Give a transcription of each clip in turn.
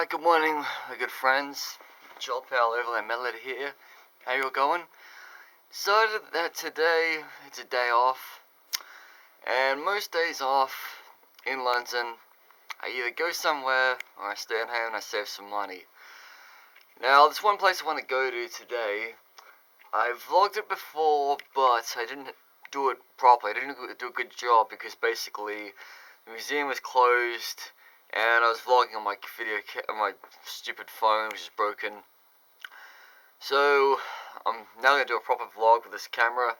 Good morning, my good friends. Joel Pal Overland Melody here. How you all going? Decided that today it's a day off, and most days off in London, I either go somewhere or I stay at home and I save some money. Now, there's one place I want to go to today. I've vlogged it before, but I didn't do it properly. I didn't do a good job because basically the museum was closed. And I was vlogging on my on my stupid phone, which is broken. So I'm now going to do a proper vlog with this camera.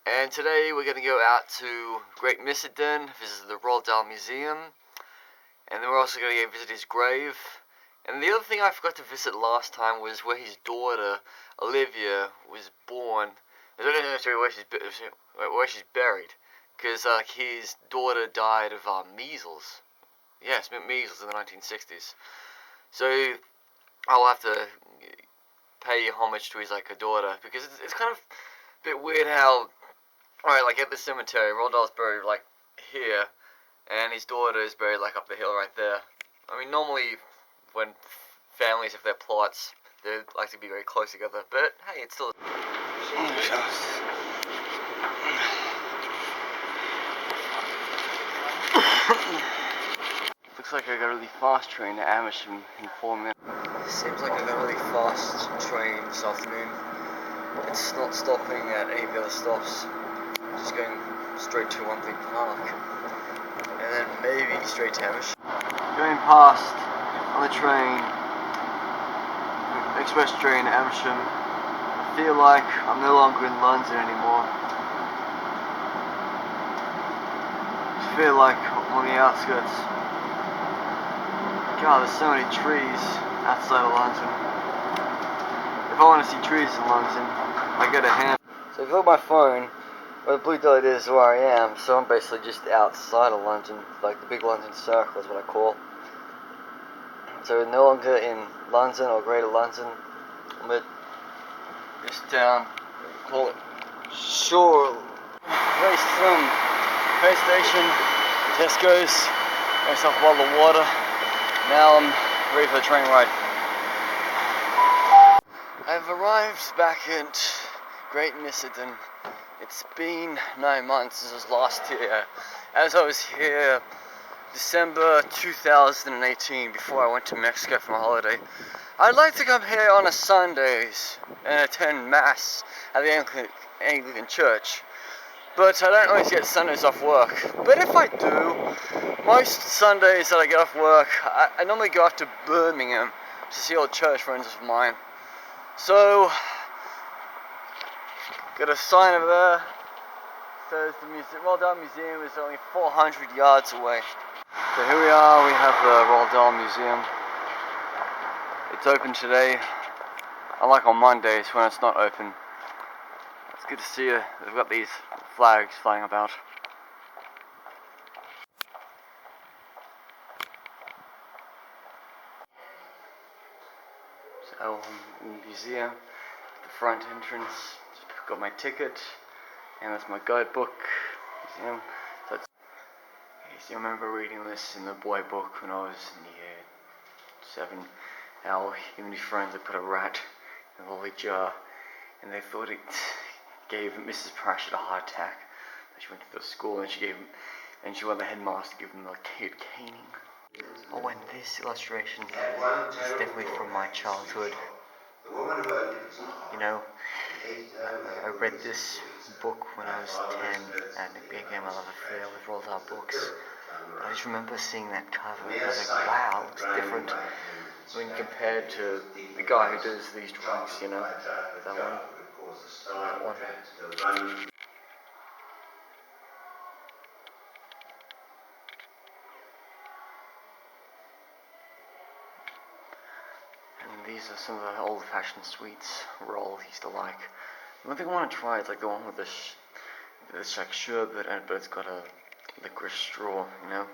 And today we're going to go out to Great Missedon, visit the Roald Dahl Museum. And then we're also going to go visit his grave. And the other thing I forgot to visit last time was where his daughter, Olivia, was born. Sorry, where she's buried. Because his daughter died of measles. Yes, measles in the 1960s. So I'll have to pay homage to his daughter, because it's kind of a bit weird how, alright, like at the cemetery, Roald Dahl's buried here, and his daughter is buried up the hill right there. I mean, normally when families have their plots, they like to be very close together, but hey, it's still. Looks like I got a really fast train to Amersham in 4 minutes. Seems like I got a really fast train this afternoon. It's not stopping at any of the other stops. Just going straight to Wembley Park. And then maybe straight to Amersham. Going past on the train, express train to Amersham. I feel like I'm no longer in London anymore. I feel like I'm on the outskirts. God, there's so many trees outside of London. If I want to see trees in London, I go to Ham. So if you look at my phone, where the blue dot is where I am, so I'm basically just outside of London, like the big London circle is what I call. So no longer in London or Greater London, but this town, call it Shore. Raced from train station, Tesco's, got myself a bottle of water. Now I'm ready for the train ride. I've arrived back at Great Missedon. It's been 9 months since last year. As I was here December 2018, before I went to Mexico for my holiday. I'd like to come here on a Sundays and attend Mass at the Anglican Church. But I don't always get Sundays off work. But if I do, most Sundays that I get off work, I normally go out to Birmingham to see old church friends of mine. So, got a sign over there. Says the Roald Dahl Museum is only 400 yards away. So here we are, we have the Roald Dahl Museum. It's open today, unlike on Mondays when it's not open. It's good to see you. They've got these flags flying about. So, in the museum, the front entrance, got my ticket, and that's my guidebook. Museum. So I remember reading this in the boy book when I was in year 7. How him and his friends had put a rat in a lolly jar, and they thought it gave Mrs. Pratchett a heart attack. She went to the school and she wanted the headmaster to give him a caning. Oh, and this illustration is definitely from my childhood. You know, I read this book when I was 10, and it became my love affair with Roald Dahl books. I just remember seeing that cover, and I was like, wow, it looks different when compared to the guy who does these drawings, you know, that one. And these are some of the old-fashioned sweets Roald used to like. One thing I want to try is the one with this sherbet, but it's got a licorice straw, you know.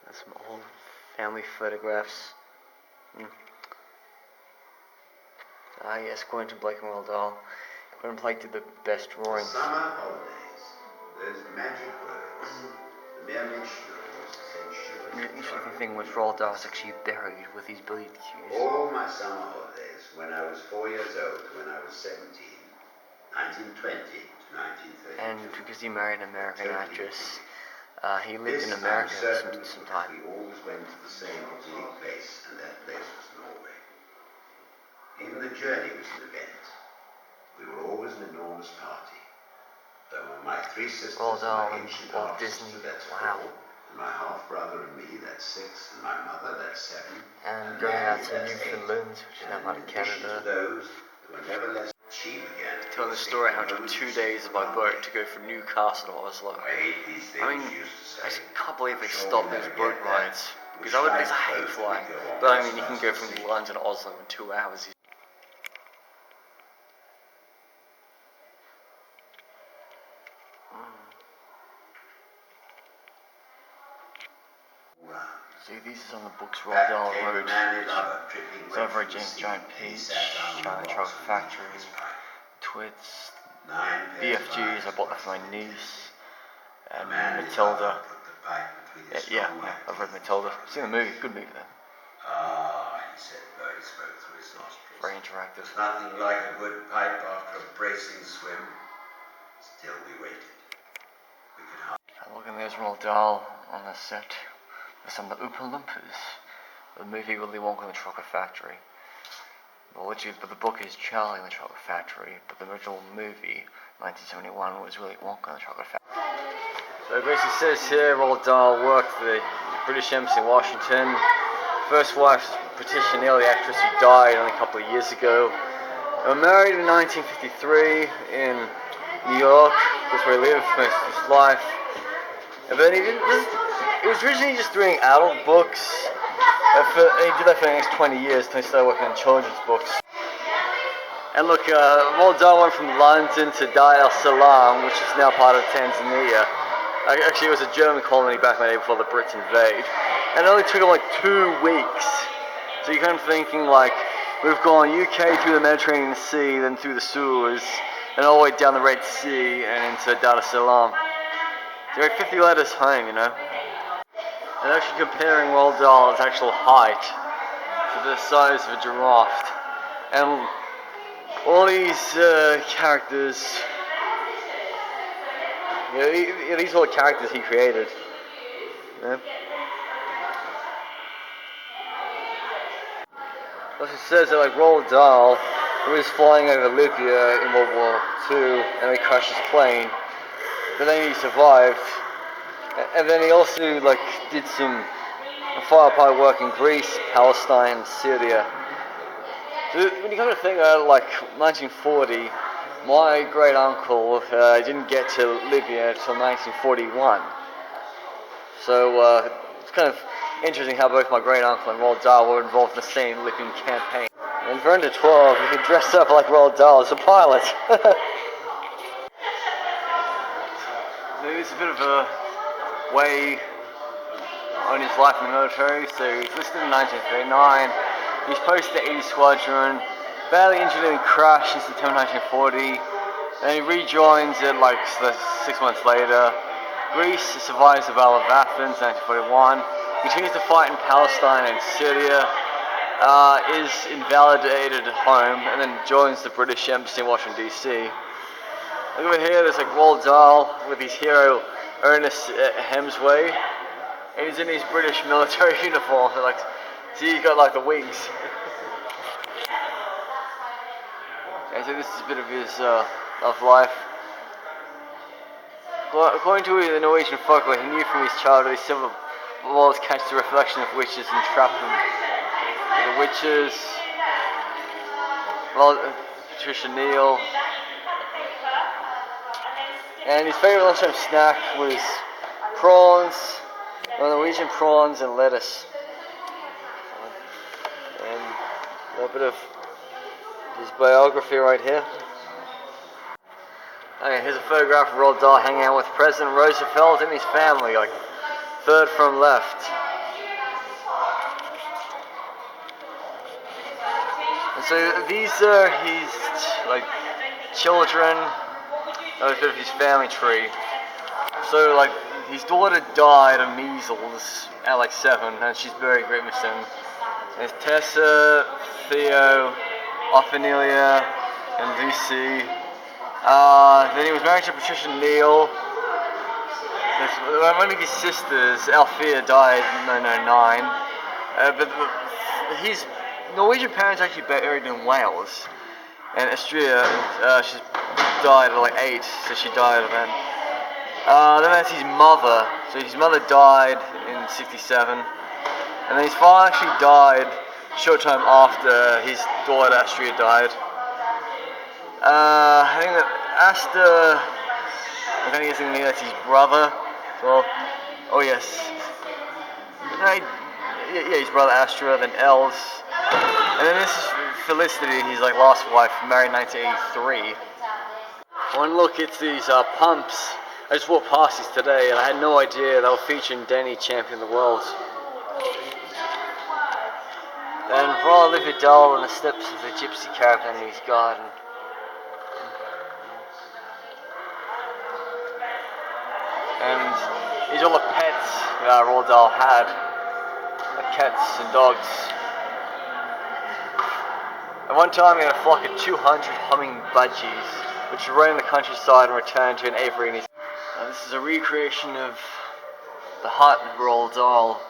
There's some old family photographs. Ah yes, according to Blake and Roald Dahl, Gordon Blake did the best drawings. Summer holidays, those magic words, the mere mention of was essential. shocking thing was Roald Dahl was actually buried with his billiard cues. All my summer holidays, when I was 4 years old, when I was 17, 1920 to 1930. And because he married an American actress, he lived in America for some time. We always went to the same idyllic place, and that place was Norway. Even the journey was an event. We were always an enormous party. There were my 3 sisters, Roald Dahl my and ancient Walt half-sister, Disney. that's Wow. 4, and my half-brother and me, that's 6, and my mother, that's 7. And going out to Newfoundland, which is now part of Canada. Those who were never less cheap again. Telling the story how I took 2 days of my boat to go from Newcastle to Oslo. I hate these things. I mean, I just can't believe they stopped those boat rides. Because I hate flying. But I mean, you can go from London to Oslo in 2 hours. See, these are some of the books Roald Dahl wrote. It's over at James Giant Peach, Charlie Chocolate Factory, Twits, BFGs, I bought that for my niece, and Matilda. Yeah, I've read Matilda. I've seen the movie, good movie though. Ah, he said, very spoke through his nostrils. Very interactive. Nothing like a good pipe after a bracing swim. Still we waited. We could hardly... And look, and there's Roald Dahl on the set. There's some of the Oompa Loompas. The movie Willy Wonka and the Chocolate Factory. Well, literally, but the book is Charlie and the Chocolate Factory, but the original movie, 1971, was Willy Wonka and the Chocolate Factory. So it basically says here, Roald Dahl worked for the British Embassy in Washington. First wife was Patricia Neal, the actress who died only a couple of years ago. They were married in 1953 in New York. That's where he lived most of his life. And then he was originally just doing adult books. He did that for the next 20 years until he started working on children's books. And look, Roald Dahl went from London to Dar es Salaam, which is now part of Tanzania. Actually, it was a German colony back in the day before the Brits invade. And it only took him like 2 weeks. So you're kind of thinking like, we've gone UK through the Mediterranean Sea, then through the Suez, and all the way down the Red Sea and into Dar es Salaam. So you're like 50 letters home, you know. And actually comparing Roald Dahl's actual height to the size of a giraffe. And all these characters, these are all the characters he created. Yeah. Plus it says that like Roald Dahl, he was flying over Libya in World War II and he crashed his plane, but then he survived. And then he also like did some firefighter work in Greece, Palestine, Syria. So when you come to think about like 1940, my great uncle didn't get to Libya until 1941. So it's kind of interesting how both my great uncle and Roald Dahl were involved in the same Libyan campaign. And for under 12, you could dress up like Roald Dahl as a pilot. There's a bit of a way on his life in the military. So he's listed in 1939. He's posted to 80 Squadron, badly injured in a crash in September 1940. Then he rejoins it like 6 months later. Greece survives the Battle of Athens, 1941. Continues to fight in Palestine and Syria. Is invalidated at home, and then joins the British Embassy in Washington DC. Look over here, there's like Roald Dahl with his hero Ernest Hemsway, and he's in his British military uniform. They're like, see, he's got like the wings. Okay, so this is a bit of his of life. According to the Norwegian folklore, he knew from his childhood several walls catch the reflection of witches and trap them. The witches, well, Patricia Neal, and his favourite lunchtime snack was prawns, Norwegian prawns and lettuce. And a little bit of his biography right here. Okay, here's a photograph of Roald Dahl hanging out with President Roosevelt and his family, like third from left. And so these are his like children, a bit of his family tree. So like his daughter died of measles at like 7, and she's buried Great Missing. There's Tessa, Theo, Ophelia, and Lucy. Then he was married to Patricia Neal. One of his sisters, Althea, died in 1909. But his Norwegian parents actually buried in Wales. And Austria, she died at like 8, so she died of that. Then that's his mother. So his mother died in 67. And then his father actually died a short time after his daughter Austria died. I think that Asta, I think that's his brother. Well, oh yes. Yeah, his brother Astra, then Els. And then this is Felicity, his like last wife, married in 1983. One look at these pumps. I just walked past these today and I had no idea they were featuring Danny, champion of the world. And Royal Olivia Doll on the steps of the Gypsy Caravan in his garden. And these are all the pets that Roald Dahl had, like cats and dogs. At one time he had a flock of 200 humming budgies, which would roam the countryside and return to an aviary in his... this is a recreation of the hut Roald Dahl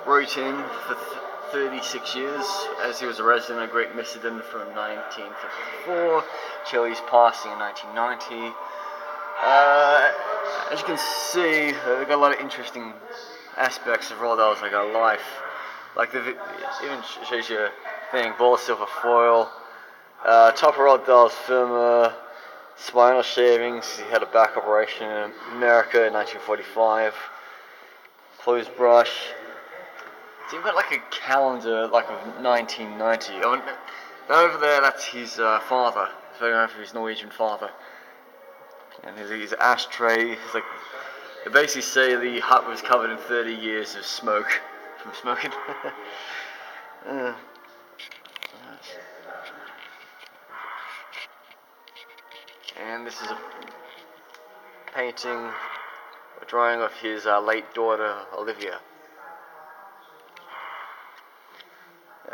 wrote in for 36 years, as he was a resident of Great Missenden from 1954 till his passing in 1990. As you can see, they've got a lot of interesting aspects of Roald Dahl's like life. Like it even shows you a thing, ball of silver foil, top of Roald Dahl's femur, spinal shavings. He had a back operation in America in 1945. Clothes brush. So you've got like a calendar like of 1990. Oh, over there, that's his father. It's very nice for his Norwegian father. And his ashtray, it's like, they basically say the hut was covered in 30 years of smoke from smoking. And this is a painting, a drawing of his late daughter, Olivia.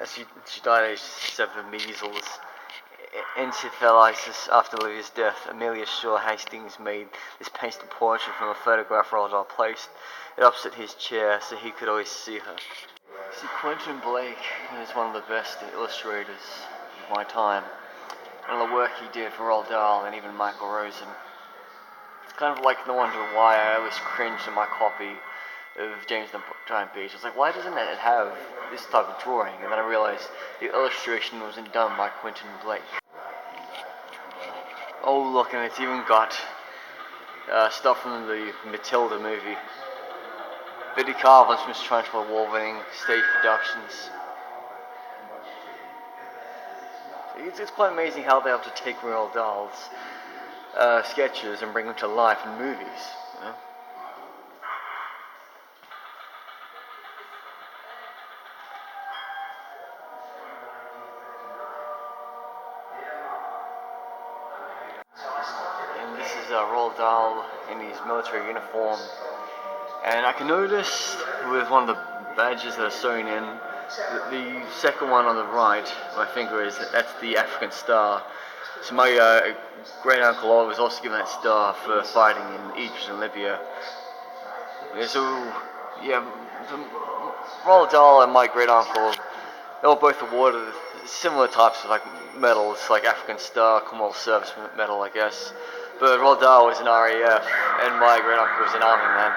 She died at age 7 of measles. Encephalitis after Olivia's death. Amelia Shaw Hastings made this pasted portrait from a photograph Roald Dahl placed it opposite his chair so he could always see her. See, Quentin Blake is one of the best illustrators of my time. And the work he did for Roald Dahl and even Michael Rosen. It's kind of like no wonder why I always cringed at my copy of James the Giant Peach. I was like, why doesn't it have this type of drawing? And then I realized the illustration wasn't done by Quentin Blake. Oh look, and it's even got stuff from the Matilda movie. Betty Carver's Miss Trunchbull Wolverine stage productions. It's quite amazing how they have to take Roald Dahl's sketches and bring them to life in movies. You know? Roald Dahl in his military uniform, and I can notice with one of the badges that are sewn in, the second one on the right, my finger is, that's the African star. So my great uncle was also given that star for fighting in Egypt and Libya. Yeah, so yeah, Roald Dahl and my great uncle, they were both awarded similar types of like medals, like African Star, Commonwealth Service Medal, I guess. But Roald Dahl was an RAF, and my great uncle was an army man.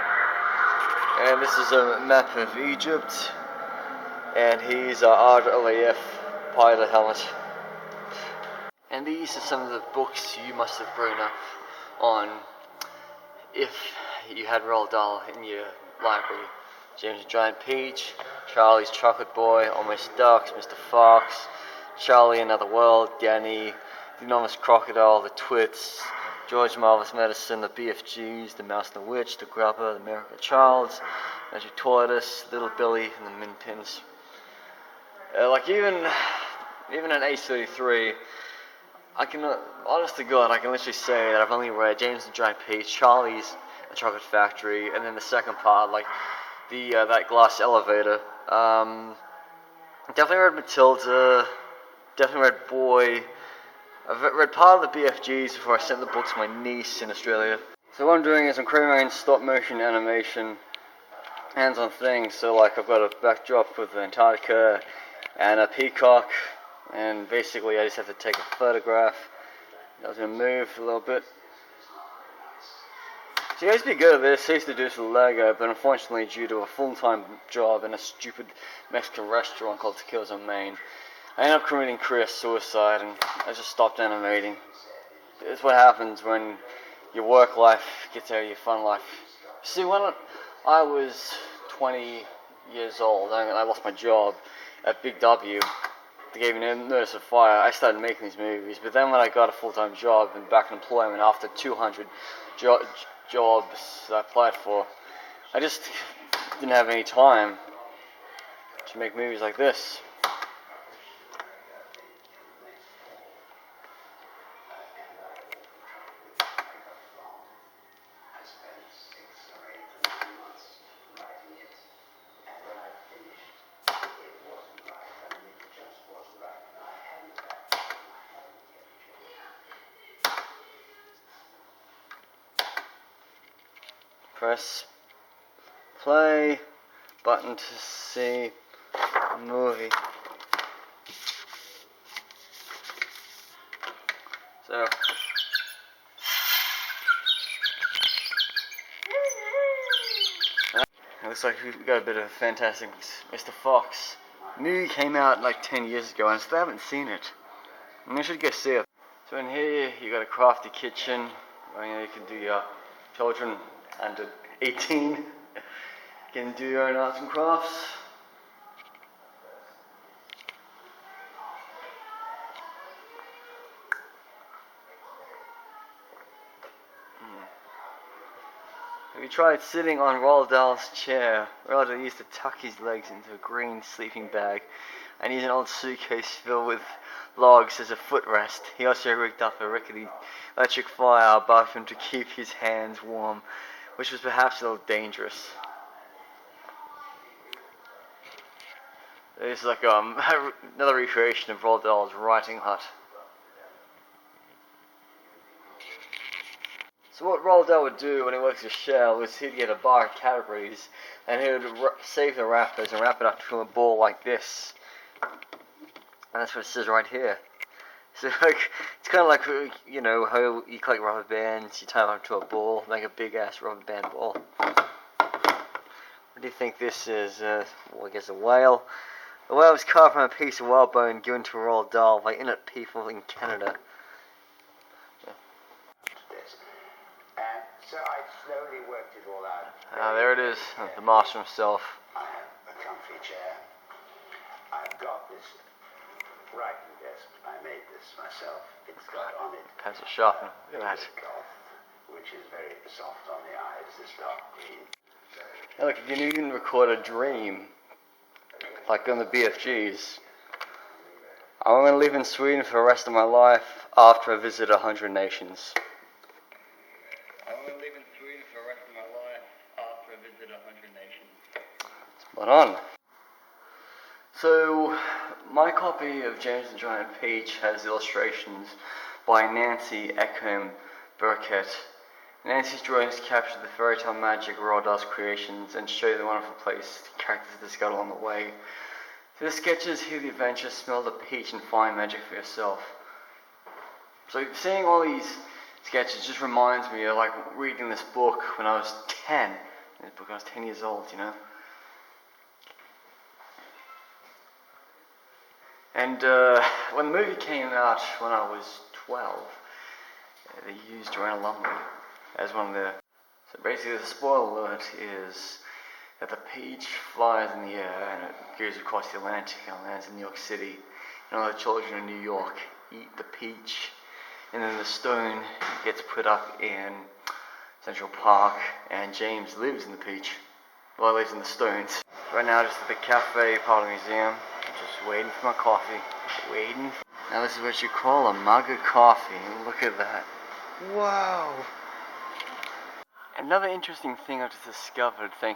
And this is a map of Egypt, and he's RAF pilot helmet. And these are some of the books you must have grown up on if you had Roald Dahl in your library. James the Giant Peach, Charlie's Chocolate Boy, Almost Ducks, Mr. Fox, Charlie Another World, Danny, The Enormous Crocodile, The Twits, George Marvelous Medicine, The BFGs, The Mouse and the Witch, The Grubber, The Miracle Child, Magic Tortoise, Little Billy, and The Min Pins. Like even at age 33, I can, honest to God, I can literally say that I've only read James the Giant Peach, Charlie's the chocolate factory, and then the second part, like the that glass elevator. Definitely read Matilda. Definitely read Boy. I've read part of the BFGs before I sent the book to my niece in Australia. So what I'm doing is I'm creating my own stop motion animation, hands-on things. So like I've got a backdrop with Antarctica and a peacock, and basically I just have to take a photograph. I was going to move a little bit. So I used to be good at this. I used to do this with Lego, but unfortunately due to a full-time job in a stupid Mexican restaurant called Tequila's on Main, I ended up committing career suicide, and I just stopped animating. It's what happens when your work life gets out of your fun life. See, when I was 20 years old, I lost my job at Big W. They gave me notice of fire. I started making these movies, but then when I got a full-time job and back in employment after 200 jobs I applied for, I just didn't have any time to make movies like this. Press play button to see movie. So it looks like we've got a bit of Fantastic Mr. Fox. The movie came out like 10 years ago and I still haven't seen it. And you should go see it. So in here you got a crafty kitchen where you can do your children under 18 can do your own arts and crafts. Have you tried sitting on Roald Dahl's chair? Roald Dahl used to tuck his legs into a green sleeping bag and use an old suitcase filled with logs as a footrest. He also rigged up a rickety electric fire above him to keep his hands warm, which was perhaps a little dangerous. It's like another recreation of Roald Dahl's writing hut. So what Roald Dahl would do when he works his shell was he'd get a bar of Cadbury's and he would save the wrappers and wrap it up to a ball like this. And that's what it says right here. So like, it's kind of like, you know, how you collect rubber bands, you tie them up to a ball, make a big ass rubber band ball. What do you think this is? Well, I guess a whale. The whale was carved from a piece of whalebone given to Roald Dahl by Inuit people in Canada. So I slowly worked it all out. There it is, the master himself. I have a comfy chair. I've got this writing desk. I made this myself. It's got on it Pencil sharpener. Look at that. cloth, which is very soft on the eyes. This dark green. Hey, look, you can even record a dream, like on the BFGs. I'm going to live in Sweden for the rest of my life after I visit 100 nations. I'm going to live in Sweden for the rest of my life after I visit 100 nations. Spot on. So, my copy of James the Giant Peach has illustrations by Nancy Ekholm Burkett. Nancy's drawings capture the fairy tale magic of Roald Dahl's creations and show the wonderful place the characters discover along the way. Through the sketches, hear the adventure, smell the peach, and find magic for yourself. So seeing all these sketches just reminds me of like reading this book when I was 10. This book when I was 10 years old, you know. And when the movie came out when I was 12, they used Joanna Lumley as one of the... So basically the spoiler alert is that the peach flies in the air and it goes across the Atlantic and lands in New York City. And all the children in New York eat the peach. And then the stone gets put up in Central Park and James lives in the peach. Well, he lives in the stones. Right now just at the cafe part of the museum. Just waiting for my coffee. Waiting. Now this is what you call a mug of coffee. Look at that. Wow. Another interesting thing I just discovered thanks